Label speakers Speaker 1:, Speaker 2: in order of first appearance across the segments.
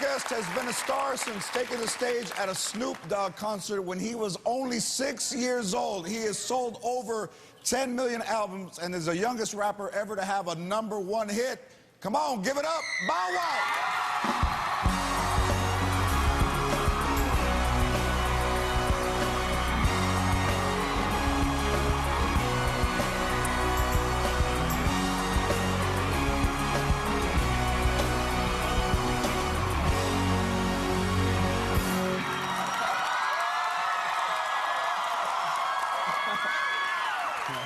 Speaker 1: guest has been a star since taking the stage at a Snoop Dogg concert when he was only 6 years old. He has sold over 10 million albums and is the youngest rapper ever to have a #1 hit. Come on, give it up, Bow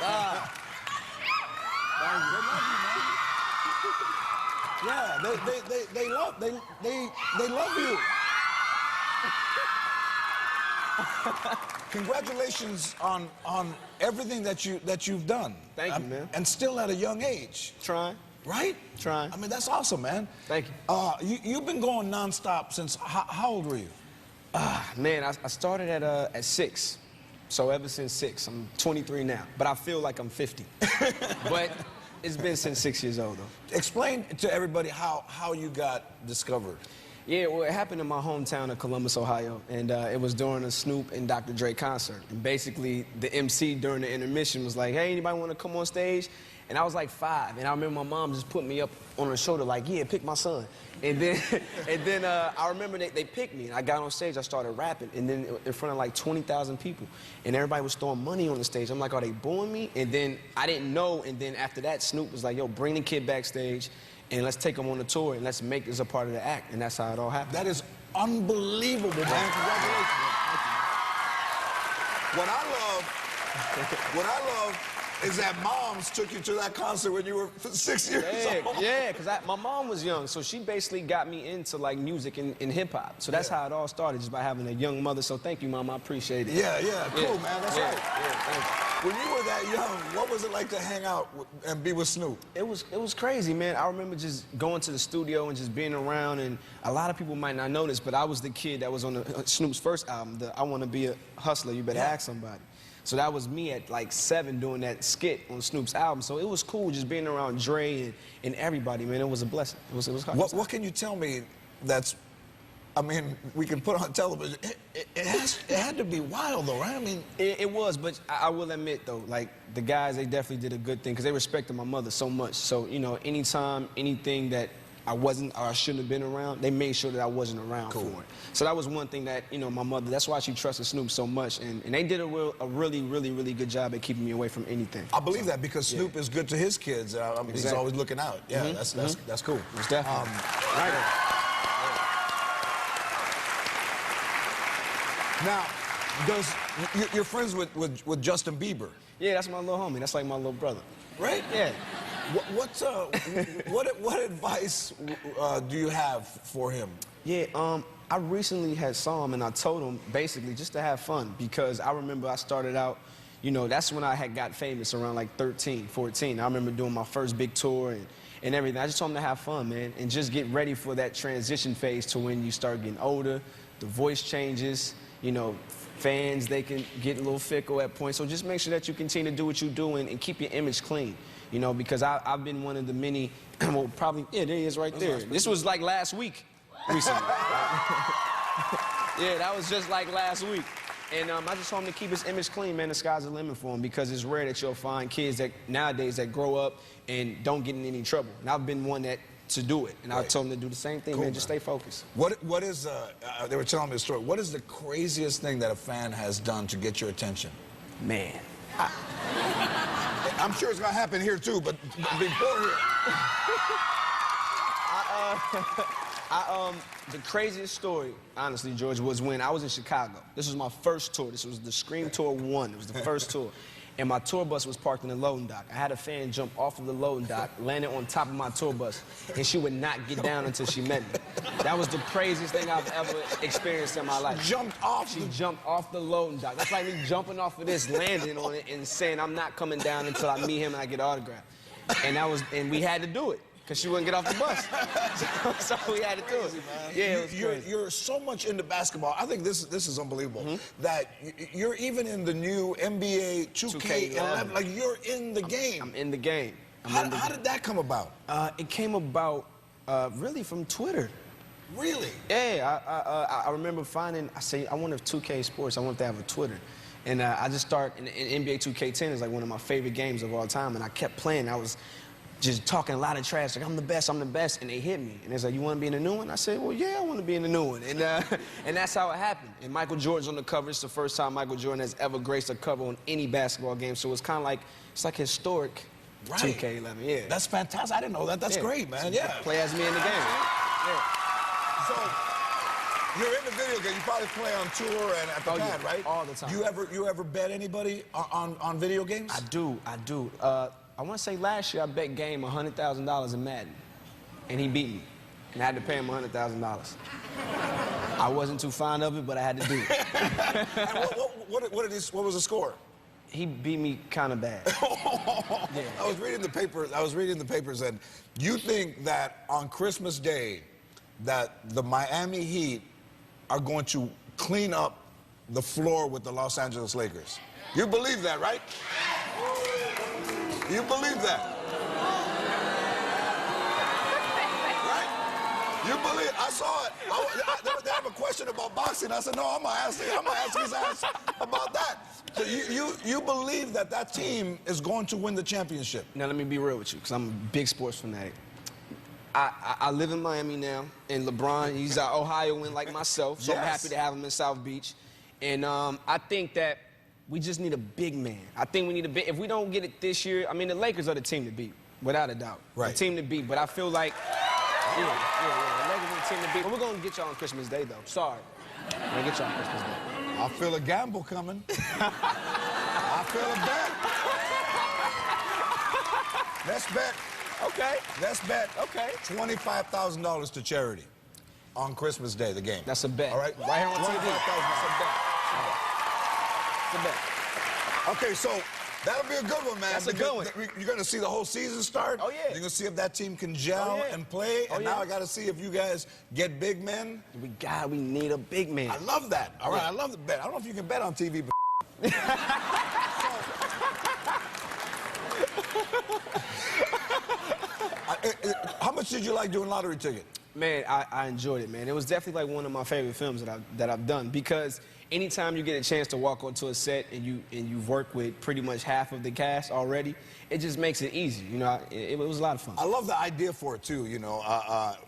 Speaker 1: Wow. Yeah, they love you. Congratulations on everything that you've done.
Speaker 2: Thank you, man.
Speaker 1: And still at a young age.
Speaker 2: Trying.
Speaker 1: Right?
Speaker 2: Trying.
Speaker 1: I mean, that's awesome, man.
Speaker 2: Thank you.
Speaker 1: You've been going nonstop since how old were you?
Speaker 2: Man, I started at 6. So ever since 6, I'm 23 now. But I feel like I'm 50. But it's been since 6 years old, though.
Speaker 1: Explain to everybody how you got discovered.
Speaker 2: Yeah, well, it happened in my hometown of Columbus, Ohio, and it was during a Snoop and Dr. Dre concert. And basically, the MC during the intermission was like, hey, anybody want to come on stage? And I was like 5, and I remember my mom just put me up on her shoulder like, yeah, pick my son. And then, I remember they picked me, and I got on stage, I started rapping, and then in front of like 20,000 people, and everybody was throwing money on the stage. I'm like, are they booing me? And then I didn't know, and then after that, Snoop was like, yo, bring the kid backstage, and let's take him on the tour, and let's make this a part of the act, and that's how it all happened.
Speaker 1: That is unbelievable, man. Congratulations. What I love is that moms took you to that concert when you were 6 years old.
Speaker 2: Yeah, because my mom was young, so she basically got me into like music and hip-hop. So that's how it all started, just by having a young mother. So thank you, Mom, I appreciate it.
Speaker 1: Yeah, cool, man, that's right.
Speaker 2: Yeah, thank you.
Speaker 1: When you were that young, what was it like to hang out and be with Snoop?
Speaker 2: It was crazy, man. I remember just going to the studio and just being around, and a lot of people might not know this, but I was the kid that was on Snoop's first album, the I Want to Be a Hustler, You Better Ask Somebody. So that was me at like 7 doing that skit on Snoop's album. So it was cool just being around Dre and everybody, man. It was a blessing. It was hard.
Speaker 1: What can you tell me that's, I mean, we can put on television. It had to be wild, though, right? I mean,
Speaker 2: it was, but I will admit, though, like, the guys, they definitely did a good thing because they respected my mother so much. So, you know, anytime, anything that I wasn't or I shouldn't have been around, they made sure that I wasn't around for it. So that was one thing that, you know, my mother, that's why she trusted Snoop so much. And they did a really good job at keeping me away from anything.
Speaker 1: I believe that because Snoop is good to his kids. I mean, he's always looking out. Yeah, that's cool.
Speaker 2: It's definitely.
Speaker 1: Now, you're friends with Justin Bieber?
Speaker 2: Yeah, that's my little homie. That's like my little brother.
Speaker 1: Right?
Speaker 2: Yeah.
Speaker 1: What advice do you have for him?
Speaker 2: Yeah, I recently saw him and I told him basically just to have fun because I remember I started out, you know, that's when I had got famous around like 13, 14. I remember doing my first big tour and everything. I just told him to have fun, man, and just get ready for that transition phase to when you start getting older, the voice changes, you know, fans, they can get a little fickle at points. So just make sure that you continue to do what you're doing and keep your image clean. You know, because I've been one of the many, well, probably, yeah, there he is right there. This was like last week, recently. Yeah, that was just like last week. And I just told him to keep his image clean, man. The sky's the limit for him because it's rare that you'll find kids that nowadays that grow up and don't get in any trouble. And I've been one to do it. And I told him to do the same thing, man. Just stay focused.
Speaker 1: What is, they were telling me a story. What is the craziest thing that a fan has done to get your attention?
Speaker 2: Man.
Speaker 1: I'm sure it's gonna happen here too, but before here.
Speaker 2: The craziest story, honestly, George, was when I was in Chicago. This was my first tour. This was the Scream Tour 1. It was the first tour. And my tour bus was parked in the loading dock. I had a fan jump off of the loading dock, landed on top of my tour bus, and she would not get down until she met me. That was the craziest thing I've ever experienced in my life.
Speaker 1: She jumped off
Speaker 2: the loading dock. That's like me jumping off of this, landing on it, and saying I'm not coming down until I meet him and I get an autograph. And we had to do it. because she wouldn't get off the bus. so we had to do it. Yeah, it was crazy.
Speaker 1: You're so much into basketball. I think this is unbelievable. That you're even in the new NBA 2K11. Like, you're in the game.
Speaker 2: I'm in the game.
Speaker 1: How did that come about?
Speaker 2: It came about really from Twitter.
Speaker 1: Really?
Speaker 2: Yeah, I remember finding, I wonder if 2K Sports, I wanted to have a Twitter. And I just started, and NBA 2K10 is like one of my favorite games of all time, and I kept playing. I was just talking a lot of trash, like, I'm the best, and they hit me. And it's like, you want to be in the new one? I said, well, yeah, I want to be in the new one. And that's how it happened. And Michael Jordan's on the cover. It's the first time Michael Jordan has ever graced a cover on any basketball game, so it's kind of like, it's like historic 2K11, yeah.
Speaker 1: That's fantastic. I didn't know that. That's great, man, yeah.
Speaker 2: Play as me in the game. Yeah.
Speaker 1: So, you're in the video game. You probably play on tour and at the pad, right?
Speaker 2: All the time.
Speaker 1: You ever bet anybody on video games?
Speaker 2: I do. I want to say last year I bet Game $100,000 in Madden, and he beat me, and I had to pay him $100,000. I wasn't too fond of it, but I had to do it.
Speaker 1: And what was the score?
Speaker 2: He beat me kind of bad.
Speaker 1: Yeah. I was reading the papers, and you think that on Christmas Day, that the Miami Heat are going to clean up the floor with the Los Angeles Lakers? You believe that, right? You believe that? Right? You believe? I saw it. They have a question about boxing. I said, no, I'm gonna ask his ass about that. So you believe that that team is going to win the championship?
Speaker 2: Now let me be real with you, because I'm a big sports fanatic. I live in Miami now, and LeBron, he's an Ohioan like myself, so I'm happy to have him in South Beach. And I think that we just need a big man. I think we need a big, if we don't get it this year, I mean, the Lakers are the team to beat, without a doubt.
Speaker 1: Right.
Speaker 2: The team to beat, but I feel like, the Lakers are the team to beat. But we're gonna get y'all on Christmas Day, though. Sorry. We're gonna get y'all on Christmas Day.
Speaker 1: I feel a gamble coming. I feel a bet. Let's bet.
Speaker 2: Okay.
Speaker 1: Let's bet.
Speaker 2: Okay.
Speaker 1: $25,000 to charity on Christmas Day, the game.
Speaker 2: That's a bet.
Speaker 1: All right?
Speaker 2: Right here on TV. That's a bet. It's a bet.
Speaker 1: Okay, so that'll be a good one, man.
Speaker 2: That's a good one.
Speaker 1: You're going to see the whole season start.
Speaker 2: Oh, yeah.
Speaker 1: You're going to see if that team can gel and play. And now I got to see if you guys get big men.
Speaker 2: We need a big man.
Speaker 1: I love that. All right, I love the bet. I don't know if you can bet on TV, but... How much did you like doing lottery ticket?
Speaker 2: Man, I enjoyed it, man. It was definitely like one of my favorite films that I've done, because anytime you get a chance to walk onto a set and you've worked with pretty much half of the cast already, it just makes it easy. You know, it was a lot of fun.
Speaker 1: I love the idea for it too. You know,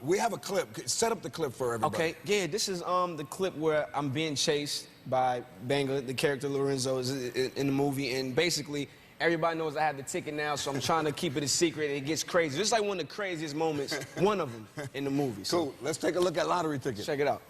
Speaker 1: we have a clip. Set up the clip for everybody.
Speaker 2: Okay, yeah, this is the clip where I'm being chased by Banga, the character Lorenzo is in the movie, and basically everybody knows I have the ticket now, so I'm trying to keep it a secret. It gets crazy. This is like one of the craziest moments, one of them in the movie. So
Speaker 1: cool. Let's take a look at lottery ticket.
Speaker 2: Check it out.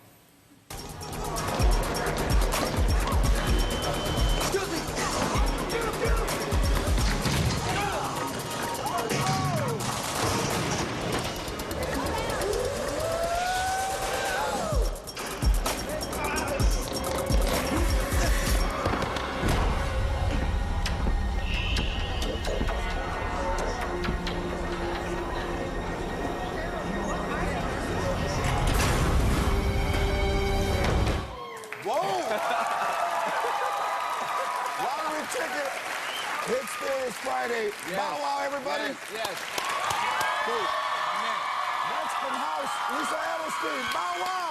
Speaker 1: Lottery ticket hits Theaters Friday. Yes. Bow wow, everybody.
Speaker 2: Yes.
Speaker 1: Cool. Next from House, Lisa Edelstein. Bow wow.